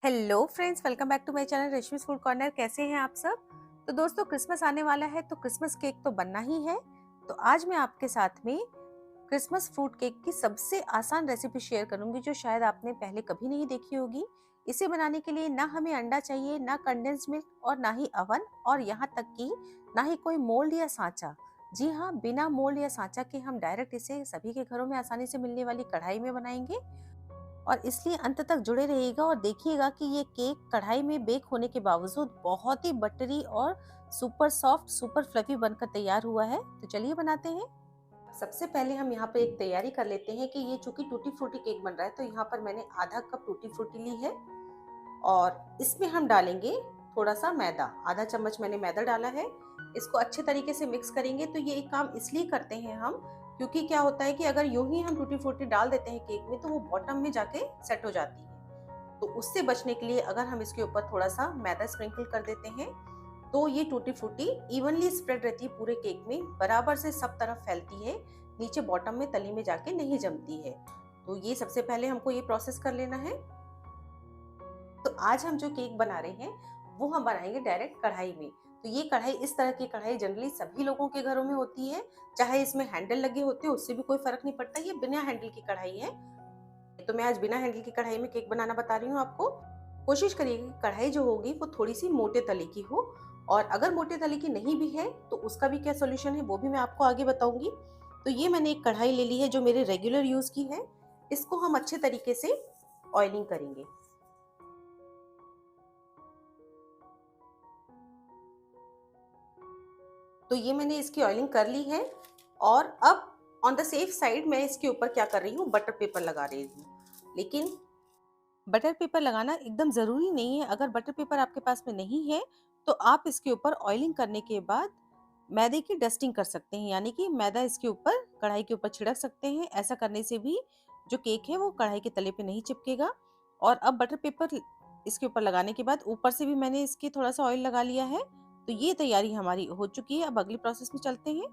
Hello friends, welcome back to my channel Rashmi's food corner. कैसे हैं आप सब? तो दोस्तों, क्रिसमस आने वाला है तो क्रिसमस केक तो बनना ही है। तो आज मैं आपके साथ में क्रिसमस फ्रूट केक की सबसे आसान रेसिपी शेयर करूंगी जो शायद आपने पहले कभी नहीं देखी होगी। इसे बनाने के लिए ना हमें अंडा चाहिए, ना कंडेंस्ड मिल्क और ना ही अवन, और यहाँ तक कि ना ही कोई मोल्ड या सांचा। जी हाँ, बिना मोल्ड या सांचा के हम डायरेक्ट इसे सभी के घरों में आसानी से मिलने वाली कढ़ाई में बनाएंगे। और इसलिए अंत तक जुड़े रहिएगा और देखिएगा कि ये केक कढ़ाई में बेक होने के बावजूद बहुत ही बटरी और सुपर सॉफ्ट, सुपर फ्लफी बनकर तैयार हुआ है। तो चलिए बनाते हैं। सबसे पहले हम यहाँ पर एक तैयारी कर लेते हैं कि ये चूंकि टूटी फ्रूटी केक बन रहा है तो यहाँ पर मैंने आधा कप टूटी फ्रूटी ली है और इसमें हम डालेंगे थोड़ा सा मैदा। आधा चम्मच मैंने मैदा डाला है। इसको अच्छे तरीके से मिक्स करेंगे। तो ये एक काम इसलिए करते हैं हम, क्योंकि क्या होता है कि अगर यूं ही हम टूटी फ्रूटी डाल देते हैं केक में तो वो बॉटम में जाके सेट हो जाती है। तो उससे बचने के लिए अगर हम इसके ऊपर थोड़ा सा मैदा स्प्रिंकल कर देते हैं तो ये टूटी फ्रूटी इवनली स्प्रेड रहती है पूरे केक में, बराबर से सब तरफ फैलती है, नीचे बॉटम में तली में जाके नहीं जमती है। तो ये सबसे पहले हमको ये प्रोसेस कर लेना है। तो आज हम जो केक बना रहे हैं वो हम बनाएंगे डायरेक्ट कढ़ाई में। तो ये कढ़ाई, इस तरह की कढ़ाई जनरली सभी लोगों के घरों में होती है, चाहे इसमें हैंडल लगे होते हैं उससे भी कोई फर्क नहीं पड़ता। ये बिना हैंडल की कढ़ाई है। तो मैं आज बिना हैंडल की कढ़ाई में केक बनाना बता रही हूँ आपको। कोशिश करिएगा कि कढ़ाई जो होगी वो थोड़ी सी मोटे तले की हो, और अगर मोटे तले की नहीं भी है तो उसका भी क्या सोल्यूशन है वो भी मैं आपको आगे बताऊंगी। तो ये मैंने एक कढ़ाई ले ली है जो मेरे रेगुलर यूज की है। इसको हम अच्छे तरीके से ऑयलिंग करेंगे। तो ये मैंने इसकी ऑयलिंग कर ली है। और अब ऑन द सेफ साइड मैं इसके ऊपर क्या कर रही हूँ, बटर पेपर लगा रही हूँ। लेकिन बटर पेपर लगाना एकदम ज़रूरी नहीं है। अगर बटर पेपर आपके पास में नहीं है तो आप इसके ऊपर ऑयलिंग करने के बाद मैदे की डस्टिंग कर सकते हैं, यानी कि मैदा इसके ऊपर, कढ़ाई के ऊपर छिड़क सकते हैं। ऐसा करने से भी जो केक है वो कढ़ाई के तले पे नहीं चिपकेगा। और अब बटर पेपर इसके ऊपर लगाने के बाद ऊपर से भी मैंने इसके थोड़ा सा ऑयल लगा लिया है। तो ये तैयारी हमारी हो चुकी है। अब अगली प्रोसेस में चलते हैं।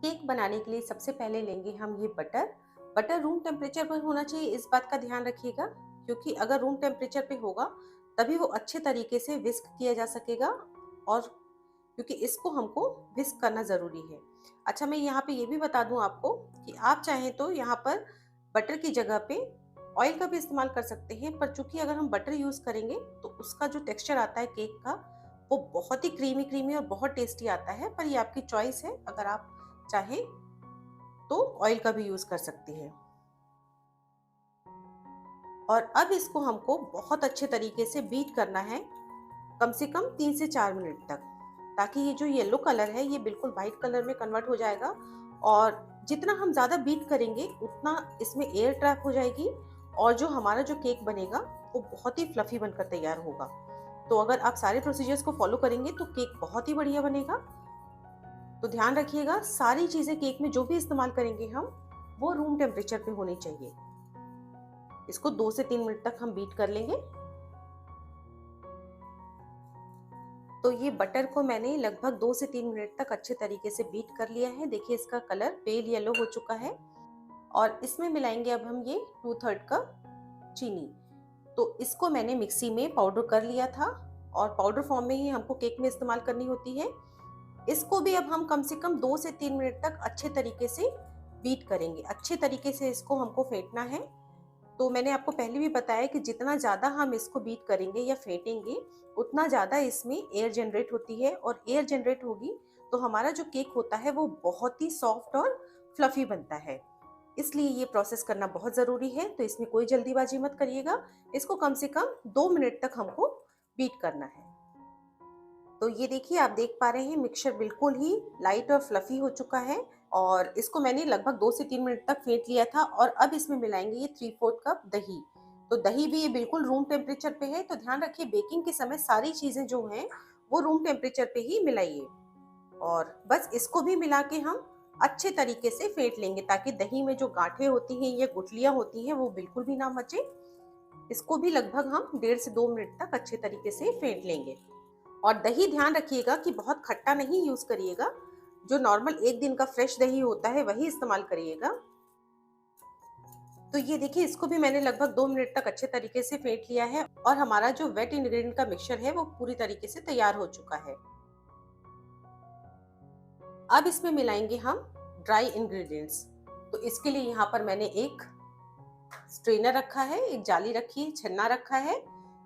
केक बनाने के लिए सबसे पहले लेंगे हम ये बटर। बटर रूम टेम्परेचर पर होना चाहिए, इस बात का ध्यान रखिएगा, क्योंकि अगर रूम टेम्परेचर पे होगा तभी वो अच्छे तरीके से विस्क किया जा सकेगा, और क्योंकि इसको हमको विस्क करना ज़रूरी है। अच्छा, मैं यहाँ पे ये भी बता दूँ आपको कि आप चाहें तो यहाँ पर बटर की जगह पे ऑयल का भी इस्तेमाल कर सकते हैं, पर चूंकि अगर हम बटर यूज़ करेंगे तो उसका जो टेक्सचर आता है केक का वो बहुत ही क्रीमी क्रीमी और बहुत टेस्टी आता है। पर ये आपकी चॉइस है, अगर आप चाहे तो ऑयल का भी यूज कर सकती हैं। और अब इसको हमको बहुत अच्छे तरीके से बीट करना है, कम से कम 3 से 4 मिनट तक, ताकि ये जो येलो कलर है ये बिल्कुल व्हाइट कलर में कन्वर्ट हो जाएगा। और जितना हम ज़्यादा बीट करेंगे उतना इसमें एयर ट्रैप हो जाएगी, और जो हमारा जो केक बनेगा वो बहुत ही फ्लफी बनकर तैयार होगा। तो अगर आप सारे प्रोसीजर्स को फॉलो करेंगे तो केक बहुत ही बढ़िया बनेगा। तो ध्यान रखिएगा, सारी चीज़ें केक में जो भी इस्तेमाल करेंगे हम वो रूम टेम्परेचर पे होनी चाहिए। इसको 2 से 3 मिनट तक हम बीट कर लेंगे। तो ये बटर को मैंने लगभग 2 से 3 मिनट तक अच्छे तरीके से बीट कर लिया है। देखिए इसका कलर पेल येलो हो चुका है। और इसमें मिलाएंगे अब हम ये 2/3 कप चीनी। तो इसको मैंने मिक्सी में पाउडर कर लिया था, और पाउडर फॉर्म में ही हमको केक में इस्तेमाल करनी होती है। इसको भी अब हम कम से कम 2 से 3 मिनट तक अच्छे तरीके से बीट करेंगे। अच्छे तरीके से इसको हमको फेंटना है। तो मैंने आपको पहले भी बताया कि जितना ज़्यादा हम इसको बीट करेंगे या फेंटेंगे उतना ज़्यादा इसमें एयर जनरेट होती है, और एयर जनरेट होगी तो हमारा जो केक होता है वो बहुत ही सॉफ्ट और फ्लफी बनता है। इसलिए ये प्रोसेस करना बहुत ज़रूरी है। तो इसमें कोई जल्दीबाजी मत करिएगा। इसको कम से कम 2 मिनट तक हमको बीट करना है। तो ये देखिए, आप देख पा रहे हैं मिक्सचर बिल्कुल ही लाइट और फ्लफी हो चुका है, और इसको मैंने लगभग 2 से 3 मिनट तक फेंट लिया था। और अब इसमें मिलाएंगे ये 3/4 कप दही। तो दही भी ये बिल्कुल रूम टेम्परेचर पे है। तो ध्यान रखिए, बेकिंग के समय सारी चीजें जो हैं वो रूम टेम्परेचर पे ही मिलाइए। और बस इसको भी मिला के हम अच्छे तरीके से फेंट लेंगे, ताकि दही में जो गांठें होती हैं या गुठलियां होती हैं वो बिल्कुल भी ना मचे। इसको भी लगभग हम 1.5 से 2 मिनट तक अच्छे तरीके से फेंट लेंगे। और दही ध्यान रखिएगा कि बहुत खट्टा नहीं यूज करिएगा, जो नॉर्मल एक दिन का फ्रेश दही होता है वही इस्तेमाल करिएगा। तो ये देखिए, इसको भी मैंने लगभग 2 मिनट तक अच्छे तरीके से फेंट लिया है और हमारा जो वेट इंग्रेडिएंट का मिक्सचर है वो पूरी तरीके से तैयार हो चुका है। अब इसमें मिलाएंगे हम ड्राई इंग्रेडिएंट्स। तो इसके लिए यहाँ पर मैंने एक स्ट्रेनर रखा है, एक जाली रखी है, छन्ना रखा है।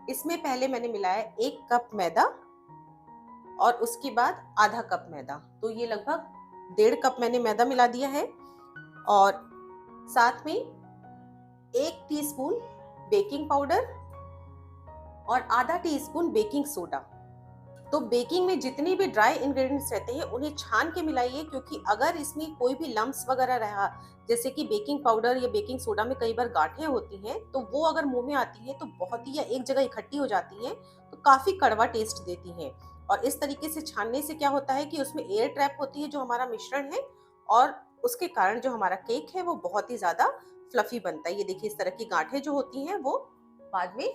इसमें पहले मैंने मिलाया 1 कप मैदा और उसके बाद आधा कप मैदा। तो ये लगभग 1.5 कप मैंने मैदा मिला दिया है और साथ में 1 टीस्पून बेकिंग पाउडर और आधा टीस्पून बेकिंग सोडा। तो बेकिंग में जितने भी ड्राई इंग्रेडिएंट्स रहते हैं उन्हें छान के मिलाइए, क्योंकि अगर इसमें कोई भी लम्स वगैरह रहा, जैसे कि बेकिंग पाउडर या बेकिंग सोडा में कई बार गांठें होती हैं, तो वो अगर मुंह में आती है तो बहुत ही, या एक जगह इकट्ठी हो जाती हैं तो काफी कड़वा टेस्ट देती हैं। और इस तरीके से छानने से क्या होता है कि उसमें एयर ट्रैप होती है जो हमारा मिश्रण है, और उसके कारण जो हमारा केक है वो बहुत ही ज्यादा फ्लफी बनता है। ये देखिए, इस तरह की गांठें जो होती हैं वो बाद में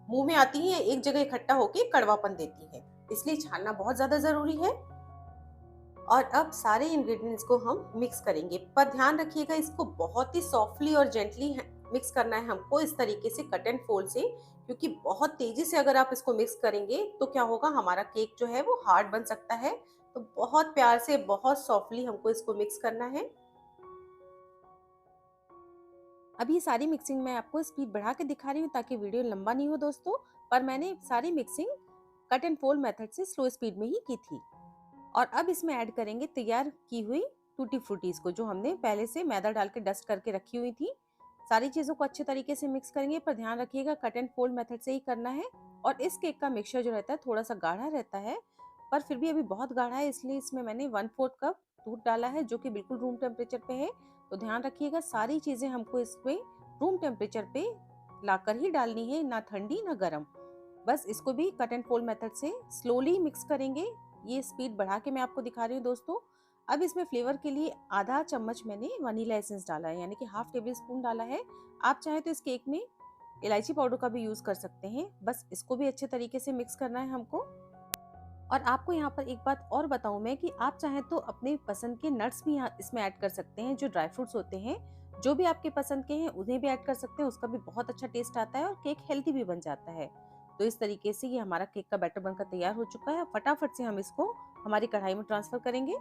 मुंह में आती हैं, एक जगह इकट्ठा होकर कड़वापन देती है, इसलिए छानना बहुत ज्यादा जरूरी है। और अब सारे इंग्रेडिएंट्स को हम मिक्स करेंगे, पर ध्यान रखिएगा इसको बहुत ही सॉफ्टली और जेंटली मिक्स करना है हमको, इस तरीके से कट एंड फोल्ड से, क्योंकि बहुत तेजी से अगर आप इसको मिक्स करेंगे तो क्या होगा, हमारा केक जो है वो हार्ड बन सकता है। तो बहुत प्यार से, बहुत सॉफ्टली हमको इसको मिक्स करना है। अब ये सारी मिक्सिंग मैं आपको स्पीड बढ़ा के दिखा रही हूँ ताकि वीडियो लंबा नहीं हो दोस्तों, पर मैंने सारी mixing cut and fold method से स्लो स्पीड में ही की थी। और अब इसमें ऐड करेंगे तैयार की हुई टूटी फ्रूटीज को, जो हमने पहले से मैदा डाल के डस्ट करके रखी हुई थी। सारी चीजों को अच्छे तरीके से मिक्स करेंगे, पर ध्यान रखिएगा कट एंड फोल्ड मेथड से ही करना है। और इस केक का मिक्सचर जो रहता है थोड़ा सा गाढ़ा रहता है, पर फिर भी अभी बहुत गाढ़ा है, इसलिए इसमें मैंने 1/4 कप दूध डाला है, जो कि बिल्कुल रूम टेम्परेचर पे है। तो ध्यान रखिएगा सारी चीजें हमको इसमें रूम टेम्परेचर पे लाकर ही डालनी है, ना ठंडी ना गर्म। बस इसको भी कट एंड फोल्ड मेथड से स्लोली मिक्स करेंगे। ये स्पीड बढ़ा के मैं आपको दिखा रही हूँ दोस्तों। अब इसमें फ्लेवर के लिए आधा चम्मच मैंने वनीला एसेंस डाला है, यानी कि हाफ टेबल स्पून डाला है। आप चाहे तो इस केक में इलायची पाउडर का भी यूज कर सकते हैं। बस इसको भी अच्छे तरीके से मिक्स करना है हमको। और आपको यहाँ पर एक बात और बताऊं मैं, कि आप चाहें तो अपने पसंद के नट्स भी यहाँ इसमें ऐड कर सकते हैं। जो ड्राई फ्रूट्स होते हैं, जो भी आपके पसंद के हैं उन्हें भी ऐड कर सकते हैं, उसका भी बहुत अच्छा टेस्ट आता है और केक हेल्दी भी बन जाता है। तो इस तरीके से ये हमारा केक का बैटर बनकर तैयार हो चुका है। फटाफट से हम इसको हमारी कढ़ाई में ट्रांसफर करेंगे।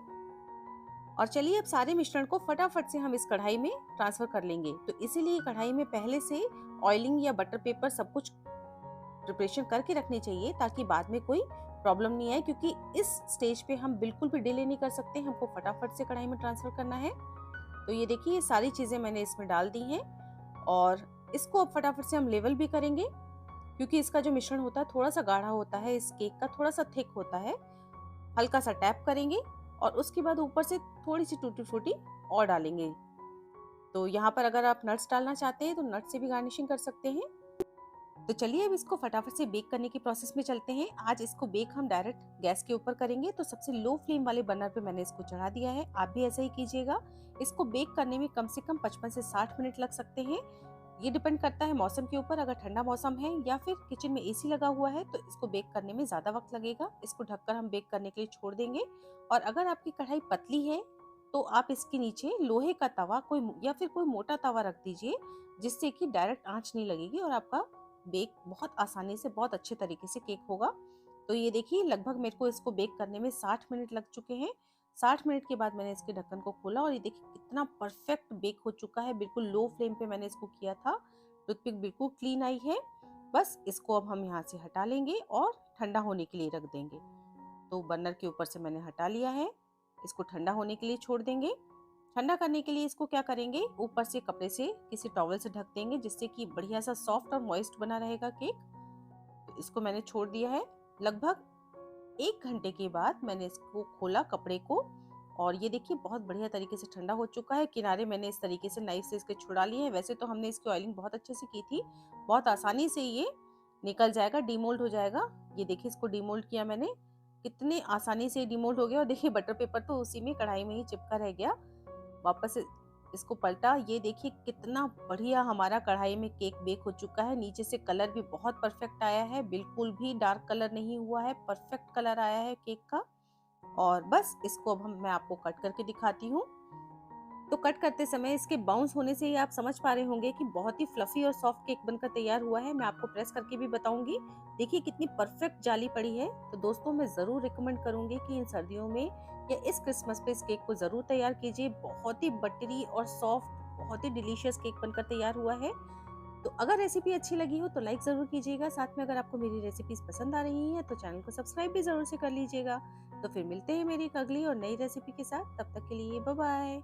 और चलिए, अब सारे मिश्रण को फटाफट से हम इस कढ़ाई में ट्रांसफर कर लेंगे। तो इसीलिए कढ़ाई में पहले से ऑयलिंग या बटर पेपर सब कुछ प्रिपरेशन करके रखनी चाहिए, ताकि बाद में कोई प्रॉब्लम नहीं आए, क्योंकि इस स्टेज पे हम बिल्कुल भी डिले नहीं कर सकते, हमको फटाफट से कढ़ाई में ट्रांसफर करना है। तो ये देखिए, ये सारी चीजें मैंने इसमें डाल दी हैं और इसको अब फटाफट से हम लेवल भी करेंगे, क्योंकि इसका जो मिश्रण होता है थोड़ा सा गाढ़ा होता है, इस केक का थोड़ा सा थिक होता है। हल्का सा टैप करेंगे और उसके बाद ऊपर से थोड़ी सी टूटी फ्रूटी और डालेंगे। तो यहाँ पर अगर आप नट्स डालना चाहते हैं तो नट्स से भी गार्निशिंग कर सकते हैं। तो चलिए, अब इसको फटाफट से बेक करने की प्रोसेस में चलते हैं। आज इसको बेक हम डायरेक्ट गैस के ऊपर करेंगे, तो सबसे लो फ्लेम वाले बर्नर पे मैंने इसको चढ़ा दिया है। आप भी ऐसा ही कीजिएगा। इसको बेक करने में कम से कम 55 से 60 मिनट लग सकते हैं। ये डिपेंड करता है मौसम के ऊपर। अगर ठंडा मौसम है या फिर किचन में एसी लगा हुआ है तो इसको बेक करने में ज्यादा वक्त लगेगा। इसको ढककर हम बेक करने के लिए छोड़ देंगे। और अगर आपकी कढ़ाई पतली है तो आप इसके नीचे लोहे का तवा कोई या फिर कोई मोटा तवा रख दीजिए, जिससे कि डायरेक्ट आंच नहीं लगेगी और आपका बेक बहुत आसानी से, बहुत अच्छे तरीके से केक होगा। तो ये देखिए, लगभग मेरे को इसको बेक करने में 60 मिनट लग चुके हैं। 60 मिनट के बाद मैंने इसके ढक्कन को खोला और ये देखिए कितना परफेक्ट बेक हो चुका है। बिल्कुल लो फ्लेम पे मैंने इसको किया था। टूथपिक बिल्कुल क्लीन आई है। बस इसको अब हम यहाँ से हटा लेंगे और ठंडा होने के लिए रख देंगे। तो बर्नर के ऊपर से मैंने हटा लिया है। इसको ठंडा होने के लिए छोड़ देंगे। ठंडा करने के लिए इसको क्या करेंगे, ऊपर से कपड़े से, किसी टॉवल से ढक देंगे, जिससे कि बढ़िया सा सॉफ्ट और मॉइस्ट बना रहेगा केक। तो इसको मैंने छोड़ दिया है। लगभग 1 घंटे के बाद मैंने इसको खोला कपड़े को, और ये देखिए बहुत बढ़िया तरीके से ठंडा हो चुका है। किनारे मैंने इस तरीके से नाइफ से इसके छुड़ा लिए हैं। वैसे तो हमने इसकी ऑयलिंग बहुत अच्छे से की थी, बहुत आसानी से ये निकल जाएगा, डीमोल्ड हो जाएगा। ये देखिए, इसको डीमोल्ड किया मैंने, कितने आसानी से डीमोल्ड हो गया। और देखिए, बटर पेपर तो उसी में कढ़ाई में ही चिपका रह गया। वापस इसको पलटा, ये देखिए कितना बढ़िया हमारा कढ़ाई में केक बेक हो चुका है। नीचे से कलर भी बहुत परफेक्ट आया है, बिल्कुल भी डार्क कलर नहीं हुआ है, परफेक्ट कलर आया है केक का। और बस इसको अब मैं आपको कट करके दिखाती हूँ। तो कट करते समय इसके बाउंस होने से ही आप समझ पा रहे होंगे कि बहुत ही फ्लफी और सॉफ्ट केक बनकर तैयार हुआ है। मैं आपको प्रेस करके भी बताऊंगी। देखिए कितनी परफेक्ट जाली पड़ी है। तो दोस्तों मैं ज़रूर रिकमेंड करूंगी कि इन सर्दियों में या इस क्रिसमस पे इस केक को ज़रूर तैयार कीजिए। बहुत ही बटरी और सॉफ्ट, बहुत ही डिलीशियस केक बनकर तैयार हुआ है। तो अगर रेसिपी अच्छी लगी हो तो लाइक ज़रूर कीजिएगा। साथ में अगर आपको मेरी रेसिपीज पसंद आ रही हैं तो चैनल को सब्सक्राइब भी ज़रूर से कर लीजिएगा। तो फिर मिलते हैं मेरी एक अगली और नई रेसिपी के साथ। तब तक के लिए बाय बाय।